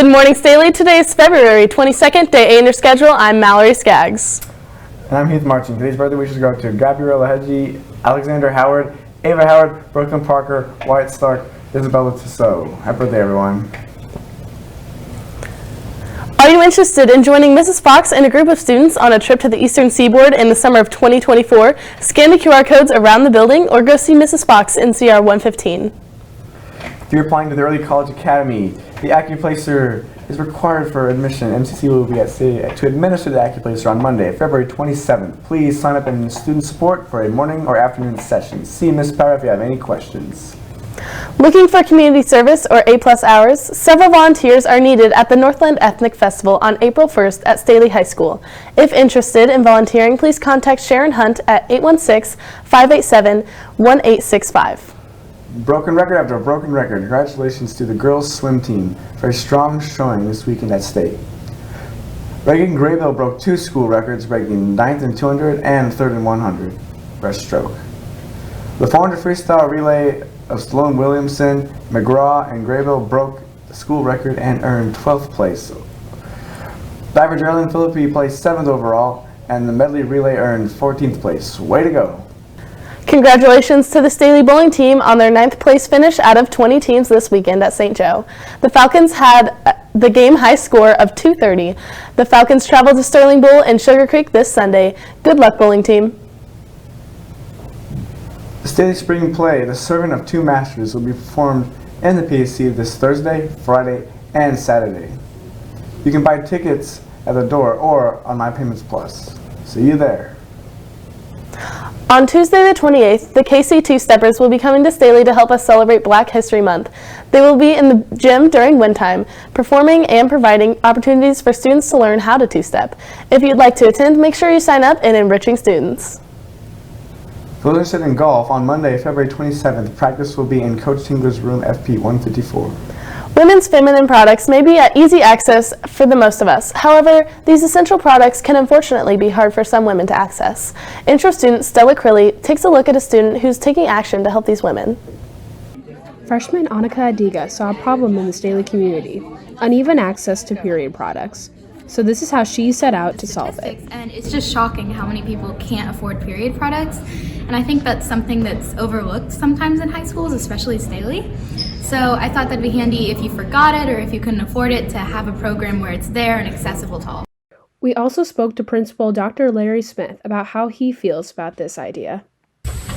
Good morning, Staley. Today is February 22nd, day A in your schedule. I'm Mallory Skaggs. And I'm Heath Marching. Today's birthday wishes go to Gabriella Hedgie, Alexander Howard, Ava Howard, Brooklyn Parker, Wyatt Stark, Isabella Tissot. Happy birthday, everyone. Are you interested in joining Mrs. Fox and a group of students on a trip to the Eastern Seaboard in the summer of 2024? Scan the QR codes around the building or go see Mrs. Fox in CR 115. If you're applying to the Early College Academy, the AccuPlacer is required for admission. MCC will be at City to administer the AccuPlacer on Monday, February 27th. Please sign up in student support for a morning or afternoon session. See Ms. Power if you have any questions. Looking for community service or A+ hours? Several volunteers are needed at the Northland Ethnic Festival on April 1st at Staley High School. If interested in volunteering, please contact Sharon Hunt at 816-587-1865. Broken record after a broken record. Congratulations to the girls swim team for a strong showing this weekend at state. Reagan Graybill broke 2 school records, breaking 9th in 200 and 3rd in 100 breaststroke. The 400 freestyle relay of Sloan Williamson, McGraw, and Graybill broke the school record and earned 12th place. Diver Geraldine Philippi placed 7th overall, and the medley relay earned 14th place. Way to go! Congratulations to the Staley bowling team on their 9th place finish out of 20 teams this weekend at St. Joe. The Falcons had the game high score of 230. The Falcons travel to Sterling Bowl in Sugar Creek this Sunday. Good luck, bowling team. The Staley Spring Play, the Servant of Two Masters, will be performed in the PAC this Thursday, Friday, and Saturday. You can buy tickets at the door or on My Payments Plus. See you there. On Tuesday the 28th, the KC Two-Steppers will be coming to Staley to help us celebrate Black History Month. They will be in the gym during wind time, performing and providing opportunities for students to learn how to two-step. If you'd like to attend, make sure you sign up in Enriching Students. For those interested in golf, on Monday, February 27th, practice will be in Coach Tingler's room FP 154. Women's feminine products may be at easy access for the most of us. However, these essential products can unfortunately be hard for some women to access. Intro student Stella Crilly takes a look at a student who's taking action to help these women. Freshman Annika Adiga saw a problem in the Staley community: uneven access to period products. So this is how she set out to solve it. And it's just shocking how many people can't afford period products. And I think that's something that's overlooked sometimes in high schools, especially Staley. So I thought that'd be handy if you forgot it or if you couldn't afford it to have a program where it's there and accessible to all. We also spoke to Principal Dr. Larry Smith about how he feels about this idea.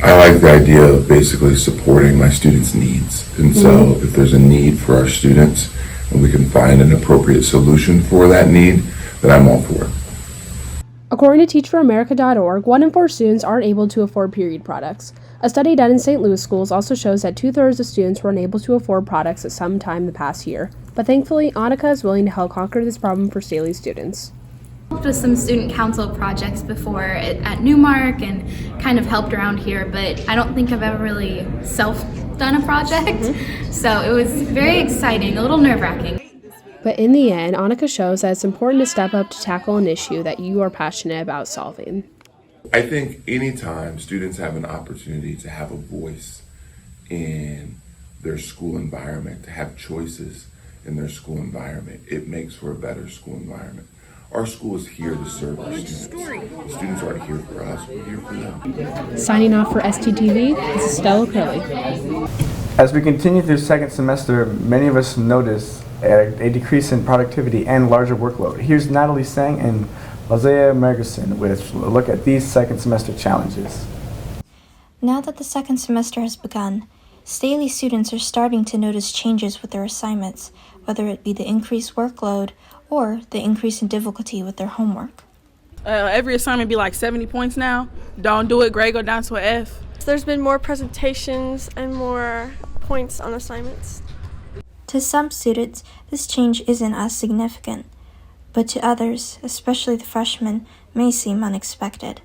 I like the idea of basically supporting my students' needs. And so if there's a need for our students and we can find an appropriate solution for that need, then I'm all for it. According to TeachForAmerica.org, 1 in 4 students aren't able to afford period products. A study done in St. Louis schools also shows that 2/3 of students were unable to afford products at some time in the past year. But thankfully, Annika is willing to help conquer this problem for Staley students. I worked with some student council projects before at Newmark and kind of helped around here, but I don't think I've ever really done a project. So it was very exciting, a little nerve-wracking. But in the end, Annika shows that it's important to step up to tackle an issue that you are passionate about solving. I think anytime students have an opportunity to have a voice in their school environment, to have choices in their school environment, it makes for a better school environment. Our school is here to serve our students. The students aren't here for us, we're here for them. Signing off for STTV, this is Stella Crilly. As we continue through second semester, many of us notice a decrease in productivity and larger workload. Here's Natalie Sang and Lizea Mergerson with a look at these second semester challenges. Now that the second semester has begun, Staley students are starting to notice changes with their assignments, whether it be the increased workload or the increase in difficulty with their homework. Every assignment be like 70 points now. Don't do it, grade go down to an F. There's been more presentations and more points on assignments. To some students, this change isn't as significant, but to others, especially the freshmen, may seem unexpected.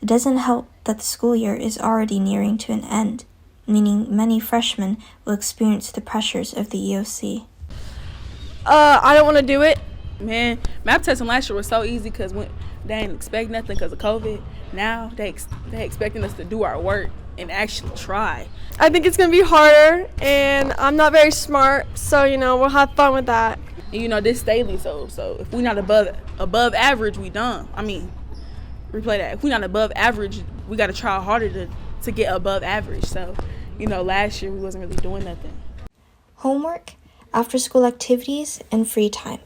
It doesn't help that the school year is already nearing to an end, meaning many freshmen will experience the pressures of the EOC. I don't want to do it. Man, math testing last year was so easy because they didn't expect nothing because of COVID. Now they expecting us to do our work and actually try. I think it's going to be harder, and I'm not very smart, so, we'll have fun with that. And this Staley, so if we're not above average, we done. I mean, replay that. If we're not above average, we got to try harder to get above average. So, last year we wasn't really doing nothing. Homework, after-school activities, and free time.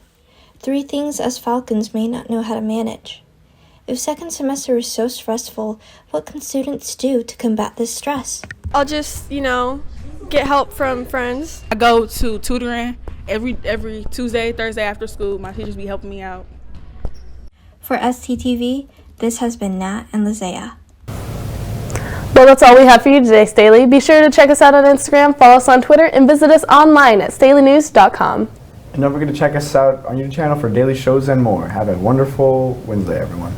3 things us Falcons may not know how to manage. If second semester is so stressful, what can students do to combat this stress? I'll just, get help from friends. I go to tutoring every Tuesday, Thursday after school. My teachers be helping me out. For STTV, this has been Nat and Lizea. Well, that's all we have for you today, Staley. Be sure to check us out on Instagram, follow us on Twitter, and visit us online at staleynews.com. And don't forget to check us out on your channel for daily shows and more. Have a wonderful Wednesday, everyone.